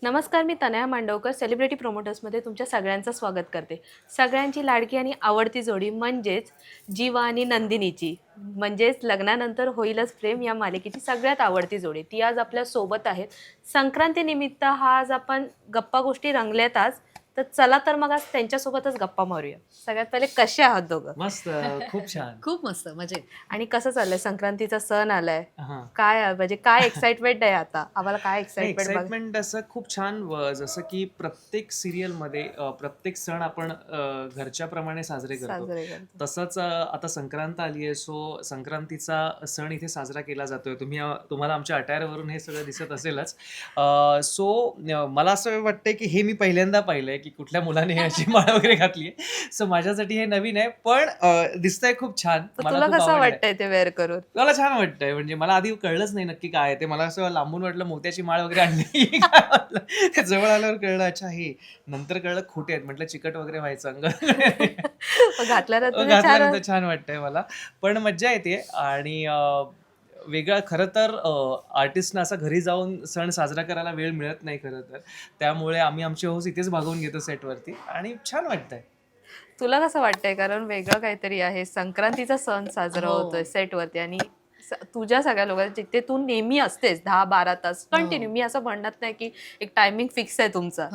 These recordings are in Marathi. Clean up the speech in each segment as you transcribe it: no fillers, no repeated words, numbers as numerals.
नमस्कार, मी तनया मांडवकर सेलिब्रिटी प्रोमोटर्समध्ये तुमच्या सगळ्यांचं स्वागत करते. सगळ्यांची लाडकी आणि आवडती जोडी म्हणजेच जीवा आणि नंदिनीची, म्हणजेच लग्नानंतर होईलच प्रेम या मालिकेची सगळ्यात आवडती जोडी ती आज आपल्या सोबत आहेत. संक्रांतीनिमित्त हा आज आपण गप्पा गोष्टी रंगल्यात आज, तर चला तर मग आज त्यांच्यासोबतच गप्पा मारूया. सगळ्यात पहिले कसे आहात दोघं? मस्त. खूप छान. खूप मस्त मजेत. आणि कसं चाललंय? संक्रांतीचा सण आलाय, हा. काय म्हणजे काय एक्साइटमेंट आहे आता? आम्हाला काय एक्साइटमेंट असं खूप छान जसं की प्रत्येक सिरियल मध्ये प्रत्येक सण आपण घरच्या प्रमाणे साजरे करतो. तसंच आता संक्रांत आली आहे, सो संक्रांतीचा सण इथे साजरा केला जातोय. तुम्हाला आमच्या अटायरवरून हे सगळं दिसत असेलच. सो मला असं वाटतंय की हे मी पहिल्यांदा पाहिलंय की कुठल्या मुलाने अशी माळ वगैरे घातली आहे. सो माझ्यासाठी हे नवीन आहे, पण दिसतंय खूप छान. तुला कसं वाटतंय ते वेअर करून? मला छान वाटतंय. म्हणजे मला आधी कळलंच नाही नक्की काय आहे ते. मला असं लांबून वाटलं मोत्याची माळ वगैरे आणली. काय वाटलं ते जवळ आल्यावर कळलं अच्छा हे. नंतर कळलं खोटे आहेत. म्हटलं चिकट वगैरे व्हायचं अंग. घातल्यानंतर छान वाटतंय मला, पण मज्जा येते. आणि वेगळा खरं तर आर्टिस्टना असा घरी जाऊन सण साजरा करायला वेळ मिळत नाही खरं तर. त्यामुळे आम्ही आमची हौस इथेच भागवून घेतो सेटवरती आणि छान वाटतंय. तुला कसं वाटतंय? कारण वेगळं काहीतरी आहे, संक्रांतीचा सण साजरा होतोय सेटवरती आणि तुझ्या सगळ्या लोकांच्या जिथे तू नेहमी असतेस 10-12 तास कंटिन्यू. मी असं म्हणत नाही की एक टायमिंग फिक्स आहे तुमचा,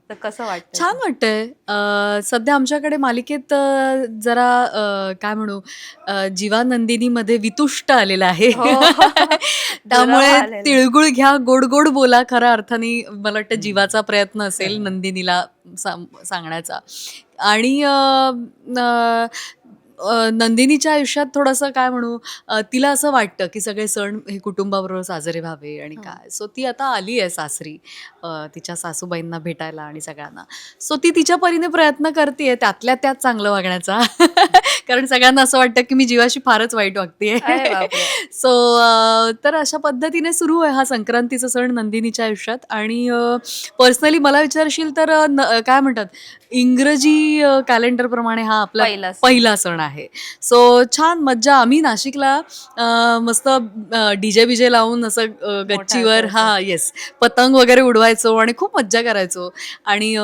तर कसं वाटतं? छान वाटतंय. सध्या आमच्याकडे मालिकेत जरा काय म्हणू, जीवा नंदिनीमध्ये वितुष्ट आलेला आहे. त्यामुळे तिळगुळ घ्या, गोड गोड बोला, खऱ्या अर्थाने मला वाटतं जीवाचा प्रयत्न असेल नंदिनीला सांगण्याचा. आणि नंदिनीच्या आयुष्यात थोडंसं काय म्हणू, तिला असं वाटतं की सगळे सण हे कुटुंबाबरोबर साजरे व्हावे आणि काय. सो ती आता आली आहे सासरी तिच्या सासूबाईंना भेटायला आणि सगळ्यांना. सो ती तिच्या परीने प्रयत्न करते त्यातल्या त्यात चांगलं वागण्याचा. कारण सगळ्यांना असं वाटतं की मी जीवाशी फारच वाईट वागतेय. सो तर अशा पद्धतीने सुरू आहे हा संक्रांतीचा सण नंदिनीच्या आयुष्यात. आणि पर्सनली मला विचारशील तर काय म्हणतात, इंग्रजी कॅलेंडर प्रमाणे हा आपला पहिला सण आहे. सो छान मज्जा. आम्ही नाशिकला मस्त डीजे बिजे लावून असं गच्चीवर पतंग वगैरे उडवायचो आणि खूप मज्जा करायचो. आणि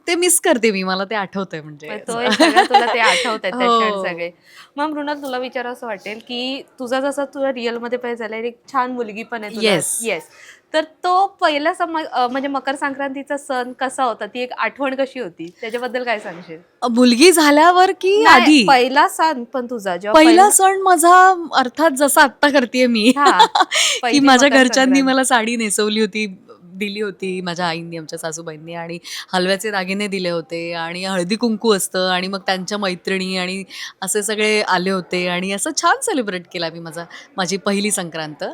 ते मिस करते मी, मला ते आठवतंय. म्हणजे तुला ते आठवतंय ते क्षण सगळे. मग मृणाल, तुला विचार असं वाटेल की तुझा जसा तुझा रिअल मध्ये पाहिजे झालाय, एक छान मुलगी पण आहे. येस, तर तो पहिला म्हणजे मकर संक्रांतीचा सण कसा होता? ती एक आठवण कशी होती? त्याच्याबद्दल काय सांगशील? मुलगी झाल्यावर की आधी? पहिला सण पण तुझा, पहिला सण माझा अर्थात जसा आत्ता करतेय मी, की माझ्या घरच्यांनी मला साडी नेसवली होती, दिली होती माझ्या आईंनी, आमच्या सासूबाईंनी, आणि हलव्याचे दागिने दिले होते आणि हळदी कुंकू असतं आणि मग त्यांच्या मैत्रिणी आणि असे सगळे आले होते आणि असं छान सेलिब्रेट केला मी माझी पहिली संक्रांत.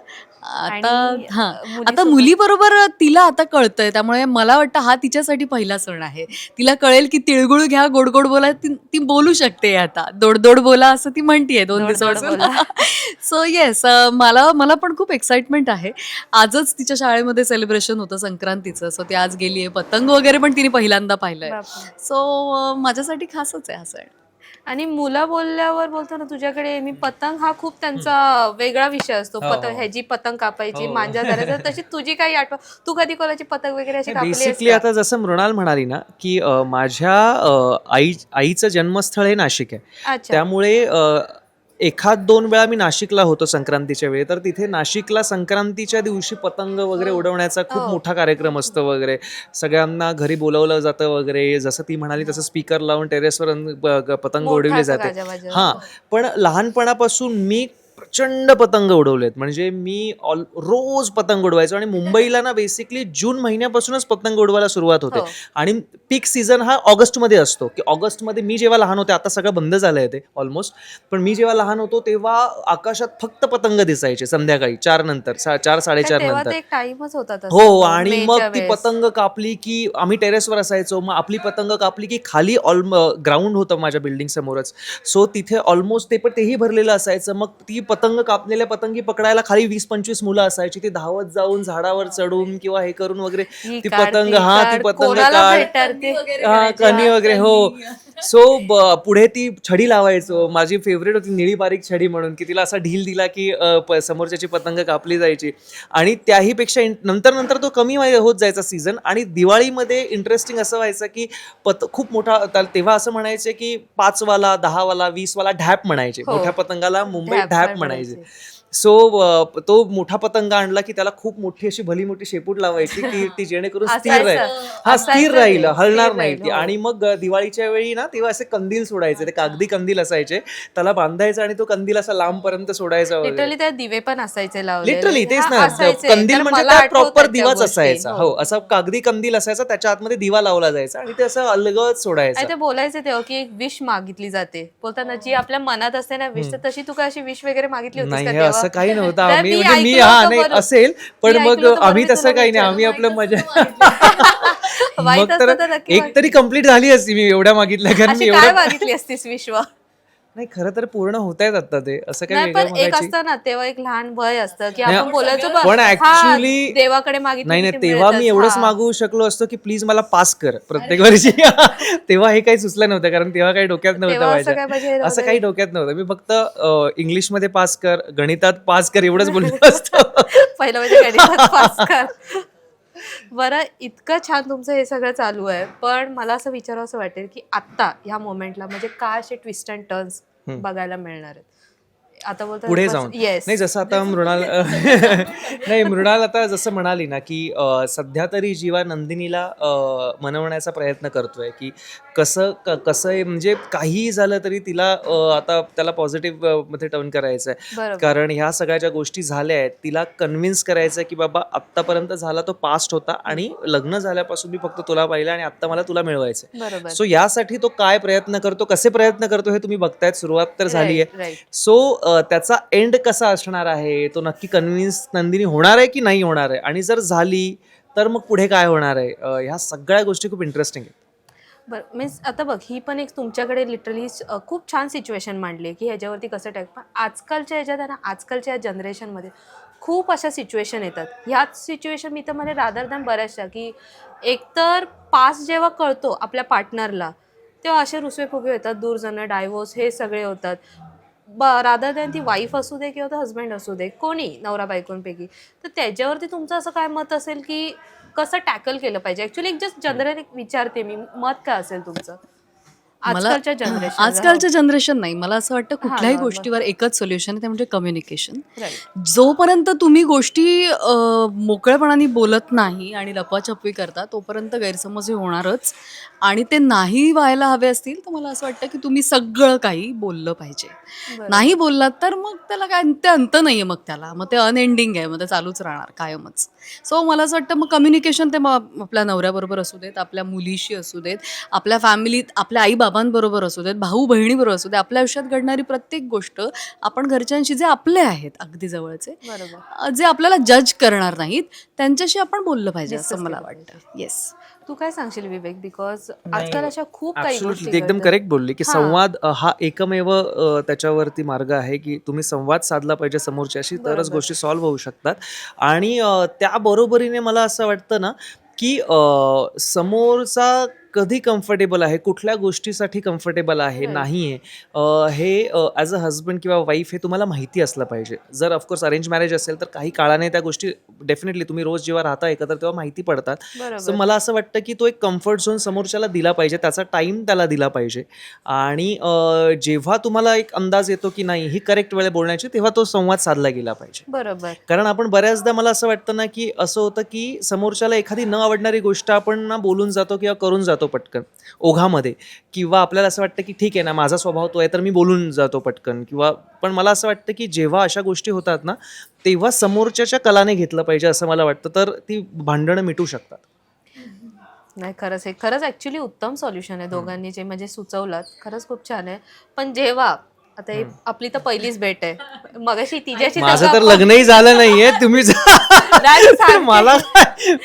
आता मुलीबरोबर तिला आता कळतंय, त्यामुळे मला वाटतं हा तिच्यासाठी पहिला सण आहे. तिला कळेल की तिळगुळ घ्या, गोड गोड बोला. ती बोलू शकते आता, दोड बोला असं ती म्हणतीये 2 दिवसापासून. सो येस, मला पण खूप एक्साइटमेंट आहे. आजच तिच्या शाळेमध्ये सेलिब्रेशन होतं संक्रांतीचं. सो ती आज गेली आहे. पतंग वगैरे पण तिने पहिल्यांदा पाहिलंय. सो माझ्यासाठी खासच आहे हा सण. आणि मुलं बोलल्यावर बोलतो ना, तुझ्याकडे मी पतंग हा खूप त्यांचा वेगळा विषय असतो. पतंग ह्याची पतंग कापायची, मांजा धरायचा. तशी तुझी काही आठवण, तू कधी कोणाची पतंग वगैरे अशी कापली? बेसिकली आता जसं मृणाल म्हणाली ना की माझ्या आईचं जन्मस्थळ हे नाशिक आहे. त्यामुळे 1-2 वेळा मी नाशिकला होतो संक्रांतीच्या वेळी. तर तिथे नाशिकला संक्रांतीच्या दिवशी पतंग वगैरे उडवण्याचा खूप मोठा कार्यक्रम असतो वगैरे. सगळ्यांना घरी बोलवलं जातं वगैरे. जसं ती म्हणाली तसं स्पीकर लावून टेरेसवर पतंग उडवले जाते. पण लहानपणापासून मी प्रचंड पतंग उडवलेत. म्हणजे मी रोज पतंग उडवायचो. आणि मुंबईला ना बेसिकली जून महिन्यापासूनच पतंग उडवायला सुरुवात होते. आणि पीक सीझन हा ऑगस्टमध्ये असतो. की ऑगस्टमध्ये मी जेव्हा लहान होते, आता सगळं बंद झालंय ते ऑलमोस्ट, पण मी जेव्हा लहान होतो तेव्हा आकाशात फक्त पतंग दिसायचे संध्याकाळी 4 नंतर, 4-4:30 नंतर. हो, आणि मग ती पतंग कापली की आम्ही टेरेसवर असायचो. मग आपली पतंग कापली की खाली ग्राउंड होतं माझ्या बिल्डिंग समोरच. सो तिथे ऑलमोस्ट तेही भरलेलं असायचं. मग ती पतंग कापलेल्या पतंगी पकडायला खाली 20-25 मुलं असायची. ती धावत जाऊन झाडावर चढून किंवा हे करून वगैरे ती पतंग ती पतंग कणी वगैरे. हो, सो पुढे ती छडी लावायचो. माझी फेवरेट होती निळी बारीक छडी म्हणून, की तिला असा ढील दिला की समोरच्याची पतंग कापली जायची. आणि त्याही पेक्षा नंतर नंतर तो कमी होत जायचा सीझन. आणि दिवाळीमध्ये इंटरेस्टिंग असं व्हायचं की खूप मोठा तेव्हा असं म्हणायचे की 5 वाला 10 वाला 20 वाला ढॅप म्हणायचे. हो. मोठ्या पतंगाला मुंबईत ढॅप ढॅप पण म्हणायचे. म्हणायचे. सो तो मोठा पतंग आणला की त्याला खूप मोठी अशी भली मोठी शेपूट लावायची की ती जेणेकरून स्थिर असायचं. राहील. हा, स्थिर असायचं राहील, ते, हलणार स्थिर नाही राहील, ती. हो. आणि मग दिवाळीच्या वेळी ना तेव्हा असे कंदील सोडायचे, ते कागदी कंदील असायचे, त्याला बांधायचा आणि तो कंदील असा लांबपर्यंत सोडायचा वगैरे. लिटरली त्या दिवे पण असायचे लावलेले. लिटरली तेच हा, ना, असायचे. कंदील तर म्हणजे मला त्या आठवतात प्रॉपर त्या दिवाच गोष्टी. असायचा. हो, असा कागदी कंदील असायचा, त्याच्या आतमध्ये दिवा लावला जायचा आणि ते असं अलगद सोडायचं. आणि ते बोलायचे तेव्हा की एक विश मागितली जाते. बोलताना जी आपल्या मनात असते ना विश, तर तशी तू काय अशी विश वगैरे मागितली होतीस नाही, का हे तेव्हा? असं काही नव्हतं. तर आम्ही मी म्हणजे मी ऐकलं हा होतं नाही बरं. असेल, पण मी मग ऐकलं होतं आम्ही बरं, मी तसं तुला काही नाही. आम्ही विचारलं. आपलं मजा माहित मग असतं तर तर नक्की एक तरी कंप्लीट झाली असती मी एवढ्या मागितल्या, कारण अशी मी काय एवढं मागितली असतीस विश्व? नाही, खरं तर पूर्ण होत आहेत आता ते, असं काही नाही, वेगळं पण एक मागायची. असतं ना तेव्हा एक लहान वय असतं की नाही, आपण बोलायचो पण हा, actually- देवाकडे मागितलं नाही की नाही, ते तेव्हा मी मिळतच. एवढंच हा. मागवू शकलो असतो की प्लीज मला पास कर प्रत्येक वर्षी. तेव्हा हे काही सुचलं नव्हतं, कारण तेव्हा काही डोक्यात नव्हतं तेव्हा असं माझ्या. काय म्हणजे हे असं नव्हतं. काही डोक्यात नव्हतं. मी फक्त इंग्लिशमध्ये पास कर, गणितात पास कर एवढंच बोललो असतो. पहिलं म्हणजे गणितात पास कर. बरं, इतकं छान तुमचं हे सगळं चालू आहे, पण मला असं विचारावं असं वाटेल की आत्ता ह्या मोमेंटला म्हणजे काय असे ट्विस्ट अँड टर्न्स बघायला मिळणार आहेत आता पुढे जाऊन येस. नाही, जसं आता मृणाल नाही, मृणाल आता जसं म्हणाली ना की सध्या तरी जीवा नंदिनीला मनवण्याचा प्रयत्न करतोय की कसं आहे, म्हणजे काहीही झालं तरी तिला आता त्याला पॉझिटिव्ह मध्ये टर्न करायचं आहे. बरोबर. कारण ह्या सगळ्या ज्या गोष्टी झाल्या आहेत तिला कन्व्हिन्स करायचं आहे की बाबा आत्तापर्यंत झाला तो पास्ट होता आणि लग्न झाल्यापासून मी फक्त तुला पाहिलं आणि आत्ता मला तुला मिळवायचं. बरोबर. सो यासाठी तो काय प्रयत्न करतो, कसे प्रयत्न करतो हे तुम्ही बघतायत. सुरुवात तर झाली आहे. राईट. सो त्याचा एंड कसा असणार आहे, तो नक्की कन्व्हिन्स नंदिनी होणार आहे की नाही होणार आहे, आणि जर झाली तर मग पुढे काय होणार आहे. ह्या सगळ्या गोष्टी खूप इंटरेस्टिंग आहेत. बरं, मीन्स आता बघ, ही पण एक तुमच्याकडे लिटरली खूप छान सिच्युएशन मांडली की ह्याच्यावरती कसं टॅग. पण आजकालच्या ह्याच्यात आहे ना, आजकालच्या या जनरेशनमध्ये खूप अशा सिच्युएशन येतात. ह्याच सिच्युएशन मी तर म्हणजे रादर दॅन बऱ्याचशा की एकतर पास जेव्हा कळतो आपल्या पार्टनरला तेव्हा असे रुसवे फुगे येतात, दूर जाणं, डायव्होर्स, हे सगळे होतात. रादर दॅन ती वाईफ असू दे किंवा हजबंड असू दे, कोणी नवरा बायकोंपैकी. तर त्याच्यावरती तुमचं असं काय मत असेल की कसं टॅकल केलं पाहिजे? ऍक्च्युली एक जस्ट जनरल विचारते मी, मत काय असेल तुमचं आजकालच्या जनरेशन? आजकालच्या जनरेशन नाही, मला असं वाटतं कुठल्याही बरोबर. गोष्टीवर एकच सोल्युशन आहे, ते म्हणजे कम्युनिकेशन. राईट. जोपर्यंत तुम्ही गोष्टी मोकळेपणाने बोलत नाही आणि लपवाछपवी करता तोपर्यंत गैरसमज हे होणारच. आणि ते नाही व्हायला हवे असतील तर मला असं वाटतं की तुम्ही सगळं काही बोललं पाहिजे. नाही बोललात तर मग त्याला काय, ते अंत नाही आहे, मग त्याला मग ते अनएंडिंग आहे, मग ते चालूच राहणार कायमच. सो मला असं वाटतं मग कम्युनिकेशन ते मग आपल्या नवऱ्याबरोबर असू देत, आपल्या मुलीशी असू देत, आपल्या फॅमिलीत आपल्या आईबाबांबरोबर असू देत, भाऊ बहिणीबरोबर असू देत, आपल्या आयुष्यात घडणारी प्रत्येक गोष्ट आपण घरच्यांशी, जे आपले आहेत अगदी जवळचे, बरोबर. जे आपल्याला जज करणार नाहीत, त्यांच्याशी आपण बोललं पाहिजे असं Discuss मला केलं वाटतं. येस. तू काय सांगशील विवेक? बिकॉज आजकाल अशा खूप काही Absolutely, गोष्टी ती एकदम घडतात. करेक्ट बोलली की हां. संवाद हा एकमेव त्याच्यावरती मार्ग आहे की तुम्ही संवाद साधला पाहिजे समोरच्याशी, तरच बरोबर. गोष्टी सॉल्व्ह होऊ शकतात. आणि त्या बरोबरीने मला असं वाटतं ना की समोरचा कधी कम्फर्टेबल आहे, कुठल्या गोष्टीसाठी कम्फर्टेबल आहे, Right. नाही आहे, हे ॲज अ हजबंड किंवा वाईफ हे तुम्हाला माहिती असलं पाहिजे. जर ऑफकोर्स अरेंज मॅरेज असेल तर काही काळाने त्या गोष्टी डेफिनेटली तुम्ही रोज जेव्हा राहता एकत्र तेव्हा माहिती पडतात. सो बरोबर. मला असं वाटतं की तो एक कम्फर्ट झोन समोरच्याला दिला पाहिजे, त्याचा टाईम त्याला दिला पाहिजे. आणि जेव्हा तुम्हाला एक अंदाज येतो की नाही ही करेक्ट वेळ बोलण्याची, तेव्हा तो संवाद साधला गेला पाहिजे. बरोबर. कारण आपण बऱ्याचदा, मला असं वाटतं ना की असं होतं की समोरच्याला एखादी न आवडणारी गोष्ट आपण ना बोलून जातो किंवा करून जातो पटकन ओघामध्ये, किंवा आपल्याला असं वाटतं की ठीक आहे ना, माझा स्वभाव तो आहे तर मी बोलून जातो पटकन, किंवा पण मला असं वाटतं की जेव्हा अशा गोष्टी होतात ना तेव्हा समोरच्याच्या कलाने घेतलं पाहिजे असं मला वाटतं, तर ती भांडणं मिटू शकतात. नाही, खरंच हे खरंच ऍक्च्युली उत्तम सॉल्युशन आहे दोघांनी जे म्हणजे सुचवलं, खरंच खूप छान आहे. पण जेव्हा आता ही आपली तर पहिलीच भेट आहे, मगाशी तिच्याशी माझं तर लग्नही झालं नाहीये, तुम्ही मला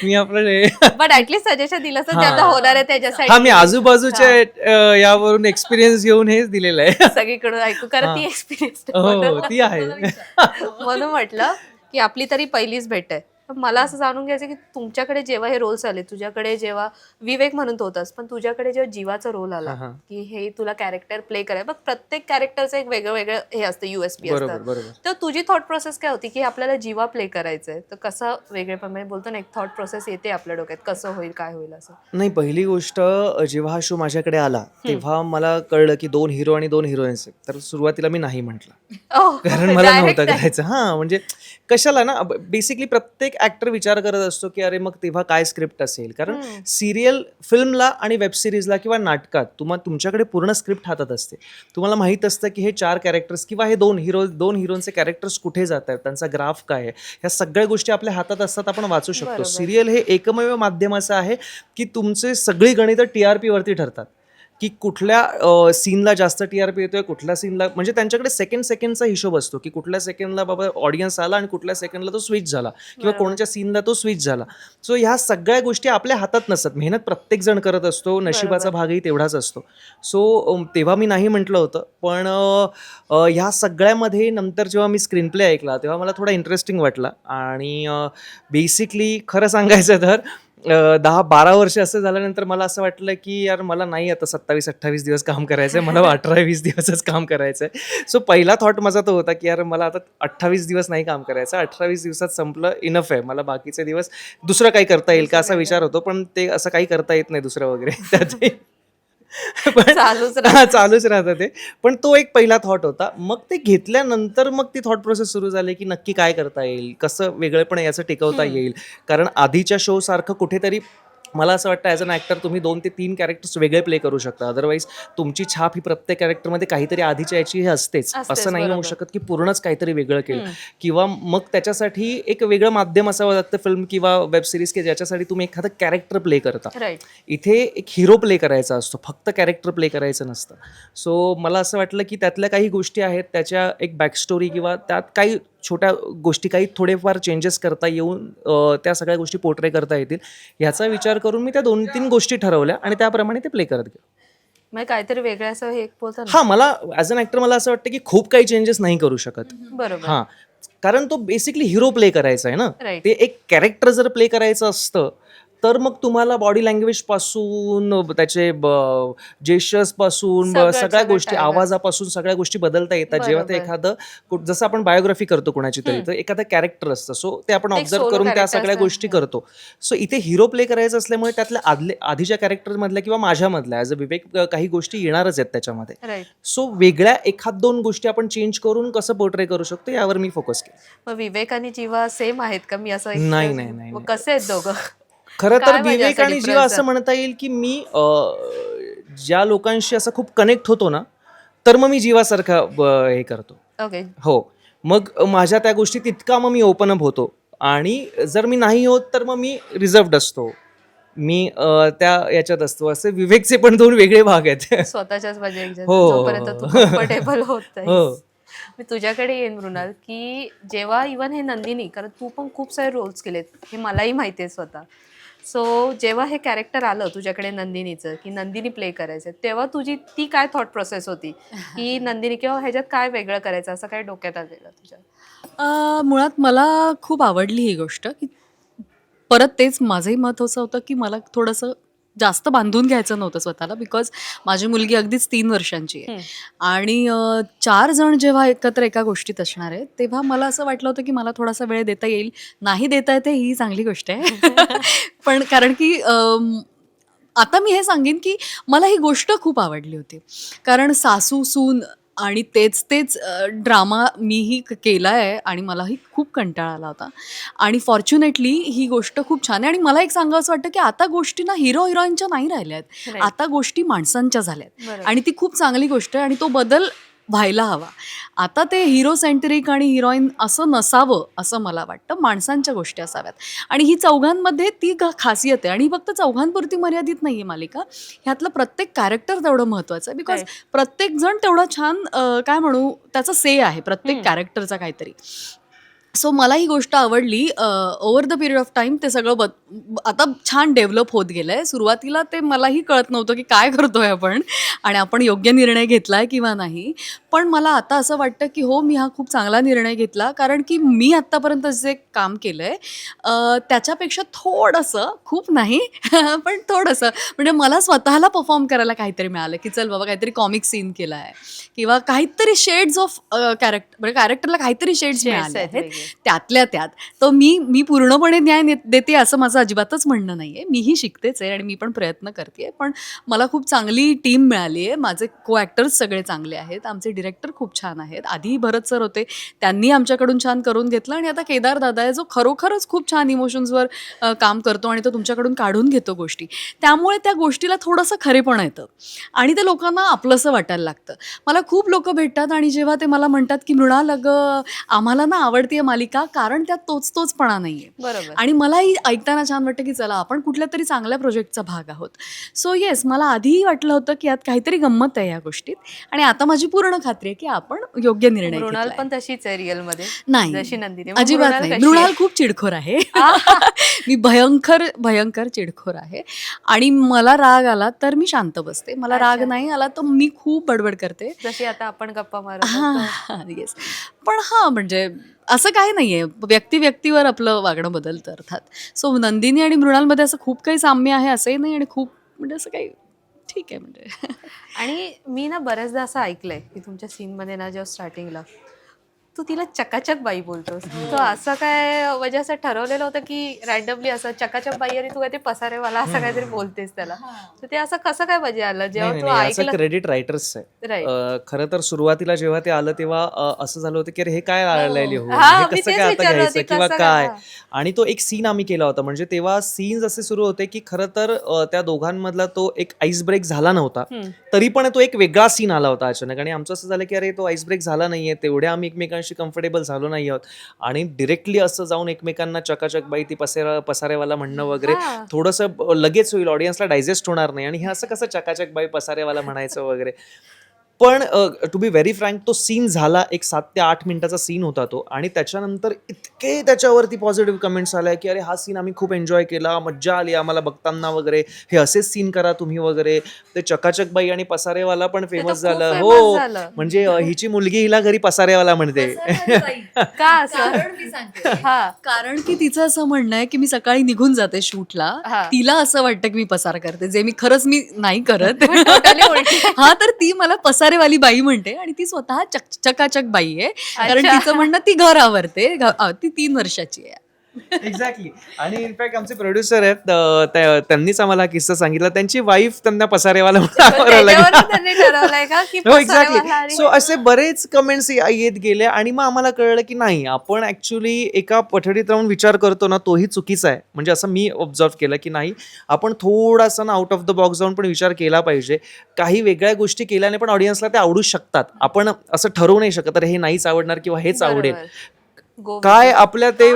मी आपलं बट ऍटलीस्ट सजेशन दिलं तर ज्यांना होणार आहे त्याच्यासाठी. हा, मी आजूबाजूच्या यावरून एक्सपिरियन्स घेऊन हेच दिलेलं आहे. सगळीकडून ऐकू, कारण ती एक्सपिरियन्स हो, ती आहे. म्हणून म्हटलं की आपली तरी पहिलीच भेट आहे, पण मला असं जाणून घ्यायचं की तुमच्याकडे जेव्हा हे रोल्स आले, तुझ्याकडे जेव्हा विवेक म्हणून तो होतास, पण तुझ्याकडे जेव्हा जीवाचा रोल आला हा. की हे तुला कॅरेक्टर प्ले करायचं, बघ प्रत्येक कॅरेक्टरचं एक वेगळं वेगळं हे असतं, USP बरोबर असतं. बरोबर. तर तुझी थॉट प्रोसेस काय होती की आपल्याला जीवा प्ले करायचंय, तर कसं वेगळेपणे बोलतो ना, एक थॉट प्रोसेस येते आपल्या डोक्यात, कसं होईल काय होईल असं. नाही, पहिली गोष्ट जेव्हा हा शो माझ्याकडे आला तेव्हा मला कळलं की 2 हिरो आणि 2 हिरोईन्स आहेत. तर सुरुवातीला मी नाही म्हटलं, कारण मला नव्हतं करायचं. हां, म्हणजे कशाला ना, बेसिकली प्रत्येक ऍक्टर विचार करत असतो की अरे मग तेव्हा काय स्क्रिप्ट असेल, कारण सिरियल फिल्मला आणि वेब सिरीजला किंवा नाटकात तुमच्याकडे पूर्ण स्क्रिप्ट हातात असते. तुम्हाला माहित असतं की हे 4 कॅरेक्टर्स किंवा हे 2 हिरोचे कॅरेक्टर्स कुठे जात आहेत, त्यांचा ग्राफ काय आहे, ह्या सगळ्या गोष्टी आपल्या हातात असतात, आपण वाचू शकतो. बरोबर. सिरियल हे एकमेव माध्यम असं आहे की तुमचे सगळी गणितं TRP वरती ठरतात, की कुठल्या सीनला जास्त TRP येतोय, कुठल्या सीनला, म्हणजे त्यांच्याकडे सेकंडचा हिशोब असतो की कुठल्या सेकंडला बाबा ऑडियन्स आला आणि कुठल्या सेकंडला तो स्विच झाला किंवा कोणाच्या सीनला तो स्विच झाला. सो ह्या सगळ्या गोष्टी आपल्या हातात नसतात. मेहनत प्रत्येक जण करत असतो, नशिबाचा भागही तेवढाच असतो. सो तेव्हा मी नाही म्हटलं होतं, पण ह्या सगळ्यामध्ये नंतर जेव्हा मी स्क्रीन प्ले ऐकला तेव्हा मला थोडा इंटरेस्टिंग वाटला. आणि बेसिकली खरं सांगायचं तर 10-12 वर्ष असं झाल्यानंतर मला असं वाटलं की यार मला नाही आता 27-28 दिवस काम करायचं आहे, मला 18-20 दिवसच काम करायचं आहे. सो पहिला थॉट माझा तो होता की यार मला आता 28 दिवस नाही काम करायचं, 18-20 दिवसात संपलं, इनफ आहे, मला बाकीचे दिवस दुसरं काही करता येईल का असा विचार होतो, पण ते असं काही करता येत नाही दुसरं वगैरे त्यात. पण चालूच राहतं ते. पण तो एक पहिला थॉट होता. मग ते घेतल्यानंतर मग ती थॉट प्रोसेस सुरू झाली की नक्की काय करता येईल, कसं वेगळेपण याचं टिकवता येईल. कारण आधीच्या शो सारखं कुठेतरी मला असं वाटतं ॲज अन ॲक्टर तुम्ही 2 ते 3 कॅरेक्टर्स वेगळे प्ले करू शकता. अदरवाईज तुमची छाप ही प्रत्येक कॅरेक्टरमध्ये काहीतरी आधीच्या याची हे असतेच. असं नाही होऊ शकत की पूर्णच काहीतरी वेगळं केलं. किंवा मग त्याच्यासाठी एक वेगळं माध्यम असावं लागतं, फिल्म किंवा वेब सिरीज, की ज्याच्यासाठी तुम्ही एखादं कॅरेक्टर प्ले करता. राईट. इथे एक हिरो प्ले करायचा असतो, फक्त कॅरेक्टर प्ले करायचं नसतं. सो मला असं वाटलं की त्यातल्या काही गोष्टी आहेत, त्याच्या एक बॅकस्टोरी किंवा त्यात काही छोट्या गोष्टी, काही थोडेफार चेंजेस करता येऊन त्या सगळ्या गोष्टी पोर्ट्रे करता येतील, ह्याचा विचार करून मी त्या 2-3 गोष्टी ठरवल्या आणि त्याप्रमाणे ते प्ले करत गेलो. म्हणजे काहीतरी वेगळं असं हे बोलतो ना. हां, मला ॲज अन ॲक्टर मला असं वाटतं की खूप काही चेंजेस नाही करू शकत. बरोबर. हां, कारण तो बेसिकली हिरो प्ले करायचा आहे ना. Right. ते एक कॅरेक्टर जर प्ले करायचं असतं तर मग तुम्हाला बॉडी लँग्वेज पासून, त्याचे जेस्चर्स पासून, सगळ्या गोष्टी, आवाजापासून सगळ्या गोष्टी बदलता येतात. जेव्हा ते एखादं, जसं आपण बायोग्राफी करतो कोणाची तरी, तर एखादं कॅरेक्टर असतं, सो ते आपण ऑब्झर्व करून त्या सगळ्या गोष्टी करतो. सो इथे हिरो प्ले करायचं असल्यामुळे त्यातल्या आधीच्या कॅरेक्टर मधल्या किंवा माझ्यामधल्या ॲज अ विवेक काही गोष्टी येणारच आहेत त्याच्यामध्ये. राईट. सो वेगळ्या 1-2 गोष्टी आपण चेंज करून कसं पोर्ट्रे करू शकतो यावर मी फोकस केला. मग विवेक आणि जीवा सेम आहेत का? मी असं नाही. मग कसे आहेत दोघं? खरं तर काय म्हणजे विवेक असं आणि जीवा difference असं म्हणता येईल की मी ज्या लोकांशी असं खूप कनेक्ट होतो ना, तर मग मी जीवासारखा हे करतो. ओके. हो, मग माझ्या त्या गोष्टी तितका मग मी ओपन अप होतो. आणि जर मी नाही होत तर मग मी रिझर्व्ड असतो, मी त्या याच्यात असतो. असे विवेकचे पण 2 वेगळे भाग आहेत. स्वतःच्याच म्हणजे हो. जोपर्यंत तू कम्फर्टेबल होत हो. मी तुझ्याकडे येईन मृणाल, की जेव्हा इवन हे नंदिनी, कारण तू पण खूप सारे रोल्स केलेत, हे मलाही माहिती आहे स्वतः. सो जेव्हा हे कॅरेक्टर आलं तुझ्याकडे नंदिनीचं, की नंदिनी प्ले करायचं, तेव्हा तुझी ती काय थॉट प्रोसेस होती की नंदिनी किंवा ह्याच्यात काय वेगळं करायचं, असं काय डोक्यात आलेलं तुझ्या? मुळात मला खूप आवडली ही गोष्ट, की परत तेच माझंही मत असं होतं की मला थोडंसं जास्त बांधून घ्यायचं नव्हतं स्वतःला, बिकॉज माझी मुलगी अगदीच 3 वर्षांची आहे. आणि 4 जण जेव्हा एकत्र एका गोष्टीत असणार आहेत तेव्हा मला असं वाटलं होतं की मला थोडासा वेळ देता येईल. नाही देता येते ही चांगली गोष्ट आहे. पण कारण की आता मी हे सांगेन की मला ही गोष्ट खूप आवडली होती, कारण सासू सून आणि तेच ड्रामा मीही केला आहे आणि मलाही खूप कंटाळा आला होता. आणि फॉर्च्युनेटली ही गोष्ट खूप छान आहे. आणि मला एक सांगावंसं वाटतं की आता गोष्टी ना हिरो हिरोईनच्या नाही राहिल्या आहेत, Right. आता गोष्टी माणसांच्या झाल्यात. बरोबर. आणि ती खूप चांगली गोष्ट आहे आणि तो बदल व्हायला हवा. आता ते हिरो सेंट्रिक आणि हिरोईन असं नसावं असं मला वाटतं, माणसांच्या गोष्टी असाव्यात. आणि ही चौघांमध्ये ती खासियत आहे. आणि फक्त चौघांपुरती मर्यादित नाही आहे मालिका, ह्यातलं प्रत्येक कॅरेक्टर तेवढं महत्त्वाचं आहे, बिकॉज Right. प्रत्येक जण तेवढा छान काय म्हणू त्याचा से आहे प्रत्येक कॅरेक्टरचा काहीतरी. सो मला ही गोष्ट आवडली. Over the period of time ते सगळं आता छान डेव्हलप होत गेलंय. सुरुवातीला ते मलाही कळत नव्हतं की काय करतोय आपण आणि आपण योग्य निर्णय घेतलाय किंवा नाही. पण मला आता असं वाटतं की हो, मी हा खूप चांगला निर्णय घेतला, कारण की मी आत्तापर्यंत जे काम केलंय त्याच्यापेक्षा थोडंसं, खूप नाही पण थोडंसं, म्हणजे मला स्वतःला परफॉर्म करायला काहीतरी मिळालं की चल बाबा काहीतरी कॉमिक सीन केला आहे किंवा काहीतरी शेड्स ऑफ म्हणजे कॅरेक्टरला काहीतरी शेड्स मिळाले आहेत आहेत वेगळे. त्यातल्या त्यात. तर मी पूर्णपणे न्याय देते असं माझं अजिबातच म्हणणं नाहीये. मीही शिकतेच आहे आणि मी पण प्रयत्न करते. पण मला खूप चांगली टीम मिळाली आहे. माझे को ॲक्टर्स सगळे चांगले आहेत. आमचे डिरेक्टर खूप छान आहेत. आधी भरत सर होते, त्यांनी आमच्याकडून छान करून घेतलं आणि आता केदार दादा आहे, जो खरोखरच खूप छान इमोशन्सवर काम करतो आणि तो तुमच्याकडून काढून घेतो गोष्टी. त्यामुळे त्या गोष्टीला थोडंसं खरेपण येतं आणि ते लोकांना आपलंसं वाटायला लागतं. मला खूप लोकं भेटतात आणि जेव्हा ते मला म्हणतात की मृणाल, अगं आम्हाला ना आवडतीये मालिका, कारण त्यात तोचपणा नाहीये. बरोबर. आणि मलाही ऐकताना छान वाटतं की चला आपण कुठल्या तरी चांगल्या प्रोजेक्टचा भाग आहोत. सो येस, मला आधीही वाटलं होतं की यात काहीतरी गंमत आहे या गोष्टीत आणि आता माझी पूर्ण खात्री आहे की आपण योग्य निर्णय मृणाल घेतलाय. पण तशीच आहे रिअल मध्ये नाही, जशी नंदिनी. मग अजिबात मृणाल नाही. कशी मृणाल आहे? खूप चिडखोर आहे. मी भयंकर चिडखोर आहे आणि मला राग आला तर मी शांत बसते. मला राग अच्छा. नाही आला तर मी खूप बडबड करते. जशी आता आपण गप्पा मारत हां, होतो. येस. पण हां, म्हणजे असं काही नाहीये. व्यक्तीवर आपलं वागणं बदलतं अर्थात. सो नंदिनी आणि मृणालमध्ये असं खूप काही साम्य आहे असंही नाही आणि खूप म्हणजे असं काही ठीक आहे म्हणजे. आणि मी ना बऱ्याचदा असं ऐकलंय की तुमच्या सीन मध्ये ना जेव्हा स्टार्टिंगला तू तिला चकाचक बाई बोलतोस. तो असं काय म्हणजे असं ठरवलेलं होतं की रॅन्डमली असं चकाचक बाई आणि तू काय ते पसारेवाला असं काहीतरी बोलतेस त्याला, तर ते असं कसं काय म्हणजे आलं जेव्हा नाही तू नाही नाही, असं ऐकलं? क्रेडिट रायटर्स आहे. राईट. खरं तर सुरुवातीला जेव्हा ते आलं तेव्हा असं झालं होतं की अरे हे काय आलंय लिहून, हा, हे मी कसं तेच काय आता विचारलं होते घ्यायचं किंवा कसं काय. काय. आणि तो एक सीन आम्ही केला होता, म्हणजे तेव्हा सीन्स असे सुरू होते की खरं तर त्या दोघांमधला तो एक आईस ब्रेक झाला नव्हता, तरी पण तो एक वेगळा सीन आला होता अचानक. आणि आमचं असं झालं की अरे तो आईस ब्रेक झाला नाहीये, तेवढे आम्ही एकमेकांशी कम्फर्टेबल झालो नाही आहोत आणि डिरेक्टली असं जाऊन एकमेकांना चकाचक बाई ती पसारेवाला म्हणणं वगैरे हा. थोडंसं लगेच होईल, ऑडियन्सला डायजेस्ट होणार नाही आणि हे असं कसं चकाचक बाई पसारेवाला म्हणायचं वगैरे. पण टू बी व्हेरी फ्रँक तो सीन झाला, एक 7 ते 8 मिनिटाचा सीन होता तो, आणि त्याच्यानंतर इतके त्याच्यावरती पॉझिटिव्ह कमेंट्स आल्या की अरे हा सीन आम्ही खूप एन्जॉय केला, मज्जा आली आम्हाला बघताना वगैरे, हे असेच सीन करा तुम्ही वगैरे. ते चकाचक बाई आणि पसारेवाला पण ते तर फेमस खूप झालं. famous हो, झालं. म्हणजे हिची मुलगी हिला घरी पसारेवाला म्हणते. का असं? हा. कारण की तिचं असं म्हणणं आहे की मी सकाळी निघून जाते शूटला, हा. तिला असं वाटतं की मी पसार करते, जे मी खरंच नाही करत. Totally उलटी. हा, तर ती मला पसारेवाली बाई म्हणते आणि ती स्वतः चकाचक बाई आहे, कारण अच्छा. तिचं म्हणणं ती घर आवरते. ती 3 वर्षाची आहे. एक्झॅक्टली. आणि इनफॅक्ट आमचे प्रोड्युसर आहेत, त्यांनीच आम्हाला हा किस्सा सांगितला. त्यांची वाईफ त्यांना पसारेवाला म्हणायला लागली. त्याच्यावरून त्यांनी ठरवलंय का की हो, एक्झॅक्टली. पसारेवाला आणि- सो असे बरेच कमेंट्स येत गेले आणि मग आम्हाला कळलं की नाही, आपण ऍक्च्युली एका पठडीत राहून विचार करतो ना, तोही चुकीचा आहे. म्हणजे असं मी ऑब्झर्व केलं की नाही, आपण थोडासा ना आउट ऑफ द बॉक्स जाऊन पण विचार केला पाहिजे. काही वेगळ्या गोष्टी केल्याने पण ऑडियन्सला ते आवडू शकतात. आपण असं ठरवू नाही शकत तर हे नाहीच आवडणार किंवा हेच आवडेल. बरोबर. Go with काय it. आपल्या ते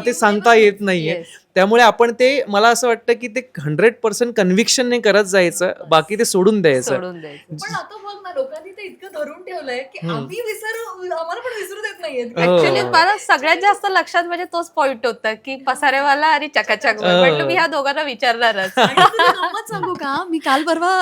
ते सांगता येत नाहीये. Yes. त्यामुळे आपण ते, मला असं वाटतं की ते 100% कन्व्हिक्शनने करत जायचं, बाकी ते सोडून द्यायचं. सोडून द्यायचं. पण आता बघ ना, लोकांनी ते इतकं धरून ठेवलंय की आम्ही आम्हाला पण विसरू देत नाहीये. हो. ऍक्च्युली मला सगळ्यात जास्त लक्षात म्हणजे तोच पॉइंट होता की पसारेवाला आणि चकाचक बाई. म्हटलं मी ह्या दोघांना विचारणारच. आणि तुला गंमत सांगू का, मी काल परवा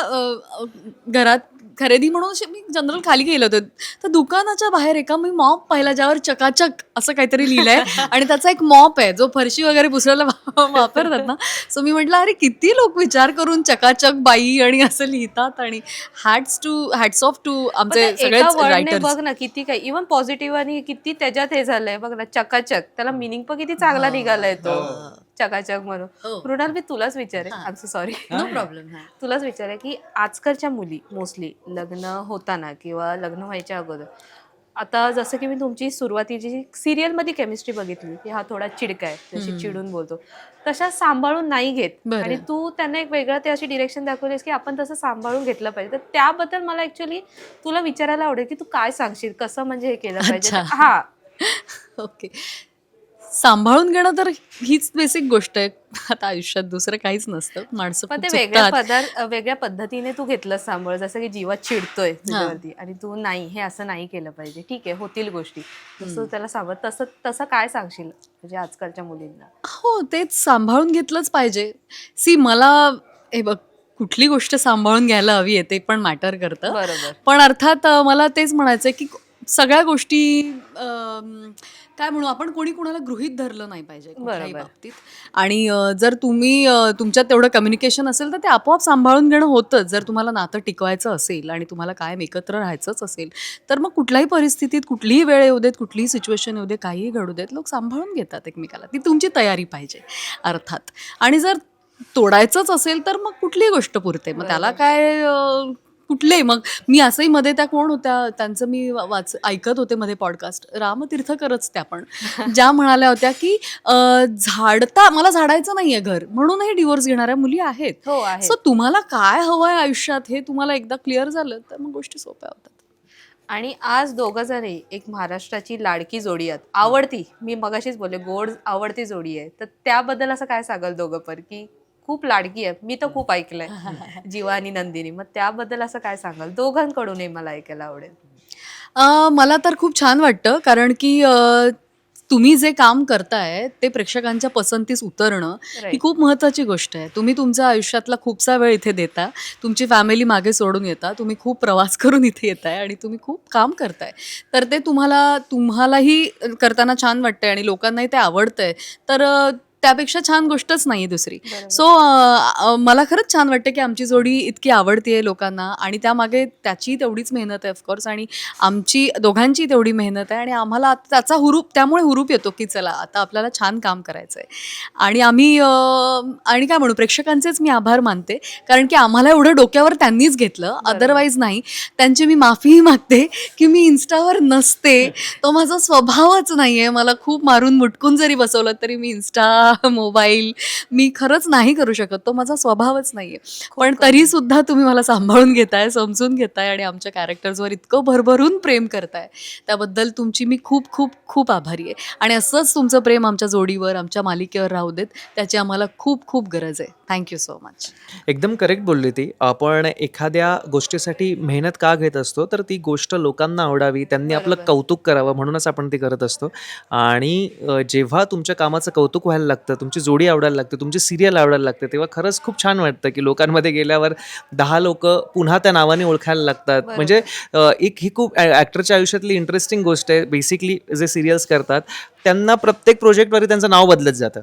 घरात खरेदी म्हणून मी जनरल खाली गेलो होतो, तर दुकानाच्या बाहेर एका मी मॉप पाहिला ज्यावर चकाचक असं काहीतरी लिहिलंय आणि त्याचा एक मॉप आहे जो फरशी वगैरे पुसायला वापरतात ना. सो मी म्हटलं अरे किती लोक विचार करून चकाचक बाई आणि असं लिहितात. आणि हॅट्स ऑफ टू पण आमचे त्या एका सगळेच वर्डने रायटर्स. बघ ना किती काय, इव्हन पॉझिटिव्ह आणि किती त्याच्यात हे झालंय बघ ना, चकाचक. त्याला मिनिंग पण किती चांगला निघालाय तो चकाचक म्हणून. हो. मृणाल, मी तुलाच विचारे, I am sorry, no problem. तुलाच विचारे की आजकालच्या मुली मोस्टली लग्न होताना किंवा लग्न व्हायच्या अगोदर, आता जसं की मी तुमची सुरुवातीची सिरियलमध्ये केमिस्ट्री बघितली की हा थोडा चिडका आहे, जशी चिडून बोलतो, तशा सांभाळून नाही घेत. बरं. आणि तू त्यांना एक वेगळं ते अशी डिरेक्शन दाखवलीस की आपण तसं सांभाळून घेतलं पाहिजे. तर त्याबद्दल मला ऍक्च्युली तुला विचारायला आवडेल की तू काय सांगशील, कसं म्हणजे हे केलं पाहिजे. अच्छा. हा. ओके. सांभाळून घेणं तर हीच बेसिक गोष्ट आहे आता आयुष्यात, दुसरं काहीच नसतं. माणसं पण खूप ते चुकतात. वेगळ्या पद्धतीने तू घेतलं सांभाळ, जसं की जीवा चिडतोय तुझ्यावरती आणि तू नाही हे असं नाही केलं पाहिजे, ठीक आहे होतील गोष्टी, तसं त्याला सांभाळ, तसं तसं काय सांगशील म्हणजे आजकालच्या मुलींना? हो, तेच सांभाळून घेतलंच पाहिजे. मला हे बघ, कुठली गोष्ट सांभाळून घ्यायला हवी आहे ते पण मॅटर करतं. बरोबर. पण अर्थात मला तेच म्हणायचं आहे की सगळ्या गोष्टी काय म्हणू आपण, कोणी कोणाला गृहीत धरलं नाही पाहिजे कुठल्याही बरोबर. बाबतीत. आणि जर तुम्ही तुमच्यात तेवढं कम्युनिकेशन असेल तर ते आपोआप सांभाळून घेणं होतंच. जर तुम्हाला नातं टिकवायचं असेल आणि तुम्हाला कायम एकत्र राहायचंच असेल तर मग कुठल्याही परिस्थितीत, कुठलीही वेळ येऊ देत, कुठलीही सिच्युएशन येऊ दे, काहीही घडू देत, लोक सांभाळून घेतात एकमेकाला. ती तुमची तयारी पाहिजे अर्थात. आणि जर तोडायचंच असेल तर मग कुठलीही गोष्ट पुरते. मग त्याला काय कुठलेही, मग मी असंही मध्ये त्या कोण होत्या त्यांचं मी ऐकत होते मध्ये पॉडकास्ट, रामतीर्थकरच त्या पण, ज्या म्हणाल्या होत्या की मला झाडायचं नाहीये घर म्हणूनही डिवोर्स घेणाऱ्या मुली आहेत. हो आहे. सो तुम्हाला काय हवंय आयुष्यात हे तुम्हाला एकदा क्लिअर झालं तर मग गोष्टी सोप्या होतात. आणि आज दोघं जण एक महाराष्ट्राची लाडकी जोडी आहेत, आवडती, मी मगाशीच बोलले गोड आवडती जोडी आहे, तर त्याबद्दल असं काय सांगाल दोघं पण की खूप लाडकी आहे? मी तर खूप ऐकलंय जीवा आणि नंदिनी, मग त्याबद्दल असं काय सांगाल दोघांकडूनही मला ऐकायला आवडेल. मला तर खूप छान वाटतं, कारण की तुम्ही जे काम करताय ते प्रेक्षकांच्या पसंतीस उतरणं ही Right. खूप महत्त्वाची गोष्ट आहे. तुम्ही तुमच्या आयुष्यातला खूपसा वेळ इथे देता, तुमची फॅमिली मागे सोडून येता, तुम्ही खूप प्रवास करून इथे येताय आणि तुम्ही खूप काम करताय, तर ते तुम्हालाही करताना छान वाटतंय आणि लोकांनाही ते आवडतंय, तर त्यापेक्षा छान गोष्टच नाही दुसरी. बरोबर. सो मला खरंच छान वाटतं की आमची जोडी इतकी आवडतीये लोकांना आणि त्यामागे त्याची तेवढीच मेहनत आहे ऑफकोर्स, आणि आमची दोघांची तेवढी मेहनत आहे, आणि आम्हाला त्याचा त्यामुळे हुरूप येतो की चला आता आपल्याला छान काम करायचं आहे. आणि आम्ही आणि काय म्हणू, प्रेक्षकांचेच मी आभार मानते, कारण की आम्हाला एवढं डोक्यावर त्यांनीच घेतलं, अदरवाईज नाही. त्यांची मी माफीही मागते की मी इन्स्टावर नसते, तो माझा स्वभावच नाही आहे. मला खूप मारून मुटकून जरी बसवलं तरी मी इन्स्टा, मोबाईल मी खरंच नाही करू शकत, तो माझा स्वभावच नाहीये. पण तरी सुद्धा तुम्ही मला सांभाळून घेताय, समजून घेताय आणि आमच्या कॅरेक्टर्सवर इतकं भरभरून प्रेम करताय, त्याबद्दल तुमची मी खूप खूप खूप आभारी आहे. आणि असंच तुमचं प्रेम आमच्या जोडीवर, आमच्या मालिकेवर राहू देत, त्याची आम्हाला खूप खूप गरज आहे. Thank you so much. एकदम करेक्ट बोलली ती. आपण एखाद्या गोष्टीसाठी मेहनत का घेत असतो, तर ती गोष्ट लोकांना आवडावी, त्यांनी आपलं बरोबर. कौतुक करावं म्हणूनच आपण ते करत असतो. आणि जेव्हा तुमच्या कामाचं कौतुक व्हायला लागतं, तुमची जोडी आवडायला लागते, तुमची सिरियल आवडायला लागते, तेव्हा खरंच खूप छान वाटतं की लोकांमध्ये गेल्यावर 10 लोकं पुन्हा त्या नावाने ओळखायला लागतात. बरोबर. म्हणजे ही खूप ॲक्टरच्या आयुष्यातली इंटरेस्टिंग गोष्ट आहे. बेसिकली जे सिरियल्स करतात त्यांना प्रत्येक प्रोजेक्टवरती त्यांचं नाव बदलत जातं.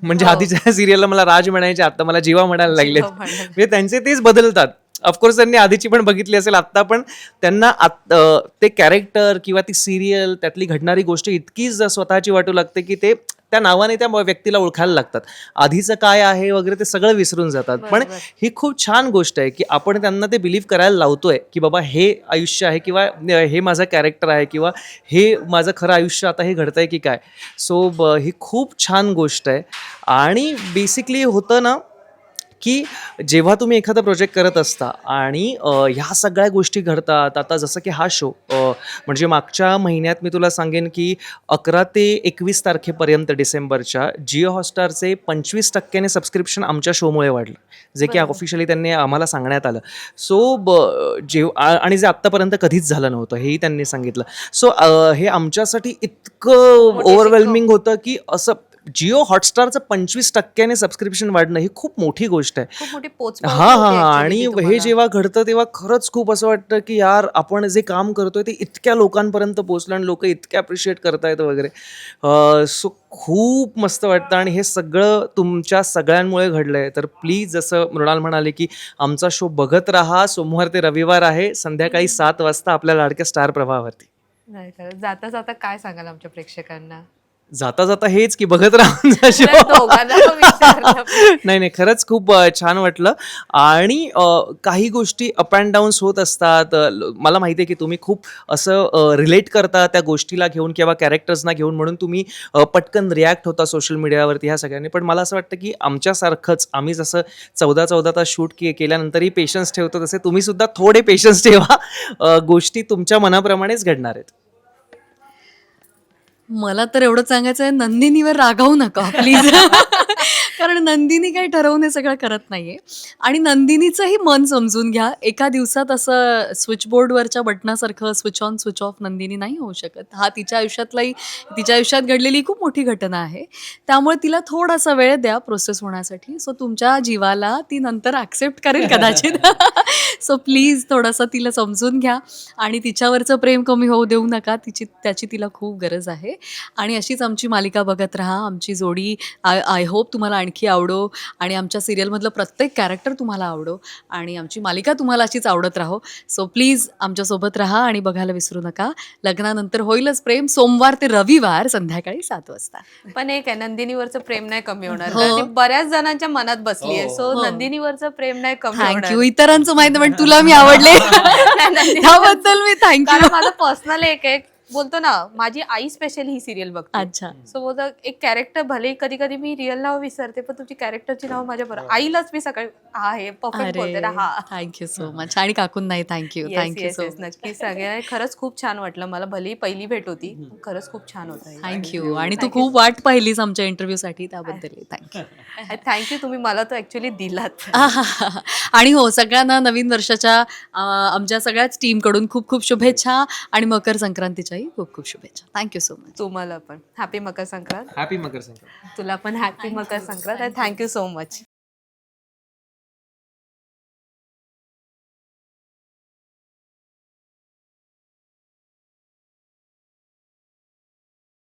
म्हणजे हो. आधीच्या सिरियलला मला राज म्हणायचे, आता मला जीवा म्हणायला लागले. जीवा म्हणायला. म्हणजे त्यांचे तेच बदलतात. ऑफकोर्स त्यांनी आधीची पण बघितली असेल, आत्ता पण त्यांना ते कॅरेक्टर किंवा ती सिरियल, त्यातली घडणारी गोष्ट इतकीच स्वतःची वाटू लागते की ते त्या नावाने त्या व्यक्तीला ओळखायला लागतात. आधीचं काय आहे वगैरे ते सगळं विसरून जातात. पण बरोबर. ही खूप छान गोष्ट आहे की आपण त्यांना ते बिलीव्ह करायला लावतोय की बाबा हे आयुष्य आहे किंवा हे माझं कॅरेक्टर आहे किंवा हे माझं खरं आयुष्य आता हे घडतंय की काय. सो ही खूप छान गोष्ट आहे. आणि बेसिकली होतं ना की जेव्हा तुम्ही एखादा प्रोजेक्ट करत असता आणि ह्या सगळ्या गोष्टी घडतात. आता जसं की हा शो म्हणजे मागच्या महिन्यात मी तुला सांगेन की 11 ते 21 तारखेपर्यंत डिसेंबरच्या जिओ हॉटस्टारचे 25% सबस्क्रिप्शन आमच्या शोमुळे वाढलं, जे की बरोबर. ऑफिशियली त्यांनी आम्हाला सांगण्यात आलं. सो आणि जे आत्तापर्यंत कधीच झालं नव्हतं हेही त्यांनी सांगितलं. सो हे आमच्यासाठी इतकं मोठी ओव्हरवेल्मिंग होतं की असं जिओ हॉटस्टारचं 25% सबस्क्रिप्शन वाढणं ही खूप मोठी गोष्ट आहे. खूप मोठी पोच हां हां आणि हे जेव्हा घडतं तेव्हा खरंच खूप असं वाटतं की यार आपण जे काम करतोय ते इतक्या लोकांपर्यंत पोहोचलं आणि लोक इतके अप्रिशिएट करतायत वगैरे. सो खूप मस्त वाटतं आणि हे सगळं तुमच्या सगळ्यांमुळे घडलंय. तर प्लीज, जसं मृणाल म्हणाले की आमचा शो बघत राहा. सोमवार ते रविवार आहे, संध्याकाळी 7 वाजता आपल्या लाडक्या स्टार प्रवाहावरती. नाही खरं. जाता जाता काय सांगाल आमच्या प्रेक्षकांना? जाता जाता हेच की बघत राहून जा show. तुला दोघांना विचारलं. नाही नाही, खरंच खूप छान वाटलं. आणि काही गोष्टी अप अँड डाऊन्स होत असतात. मला माहिती आहे की तुम्ही खूप असं रिलेट करता त्या गोष्टीला घेऊन किंवा कॅरेक्टर्सना घेऊन, म्हणून तुम्ही पटकन रिॲक्ट होता सोशल मीडियावरती ह्या सगळ्यांनी. पण मला असं वाटतं की आमच्यासारखंच आम्ही जसं 14-14 तास शूट केल्यानंतरही पेशन्स ठेवतो, तसे तुम्ही सुद्धा थोडे पेशन्स ठेवा. गोष्टी तुमच्या मनाप्रमाणेच घडणार आहेत. मला तर एवढं सांगायचं आहे, नंदिनीवर रागावू नका प्लीज. कारण नंदिनी काही ठरवून हे सगळं करत नाहीये. आणि नंदिनीचंही मन समजून घ्या. एका दिवसात असं स्विचबोर्डवरच्या बटनासारखं switch on switch off Nandini नाही होऊ शकत. हा तिच्या आयुष्यात घडलेली खूप मोठी घटना आहे. त्यामुळे तिला थोडासा वेळ द्या प्रोसेस होण्यासाठी. सो तुमच्या जीवाला ती नंतर ॲक्सेप्ट करेल कदाचित. सो प्लीज थोडासा तिला समजून घ्या आणि तिच्यावरचं प्रेम कमी होऊ देऊ नका. त्याची तिला खूप गरज आहे. आणि अशीच आमची मालिका बघत राहा. आमची जोडी आय होप तुम्हाला आणखी आवडो आणि आमच्या सिरियलमधलं प्रत्येक कॅरेक्टर तुम्हाला आवडो आणि आमची मालिका तुम्हाला अशीच आवडत राहो. सो प्लीज आमच्यासोबत राहा आणि बघायला विसरू नका लग्नानंतर होईलच प्रेम, सोमवार ते रविवार संध्याकाळी 7 वाजता. पण एक आहे, नंदिनीवरचं प्रेम नाही कमी होणार, हो. कारण ती बऱ्याच जणांच्या मनात बसली आहे. सो हो. नंदिनीवरचं प्रेम नाही कमी होणार. थँक्यू. इतरांचं माहिती पण तुला मी आवडले त्याबद्दल मी कारण थँक्यू. माझं पर्सनल एक बोलतो ना, माझी आई स्पेशल ही सिरियल बघते. अच्छा. सो बोलतो एक कॅरेक्टर, भले कधी कधी मी रिअल नाव विसरते, पण तुमची कॅरेक्टरची नाव माझ्या बरोबर. आईलाच मी सकाळी हा हे परफेक्ट बोलते ना. हा थँक्यू सो मच. आणि काकूंनाही थँक्यू. Thank you so much. नक्की. सगळ्या खरंच खूप छान वाटलं मला. भले पहिली भेट होती, खरंच खूप छान होतं. थँक्यू. आणि तू खूप वाट पाहिलीस आमच्या इंटरव्ह्यूसाठी, त्याबद्दल थँक्यू. थँक्यू. तुम्ही मला तो ऍक्च्युली दिलात. आणि हो, सगळ्यांना नवीन वर्षाच्या आमच्या सगळ्याच टीमकडून खूप खूप शुभेच्छा आणि मकर संक्रांतीच्याही खूप खूप शुभेच्छा. Thank you so much. तुम्हाला पण हॅपी मकर संक्रांत. हॅपी मकर संक्रांत. तुला पण happy Makar Sankrant. Thank you so much.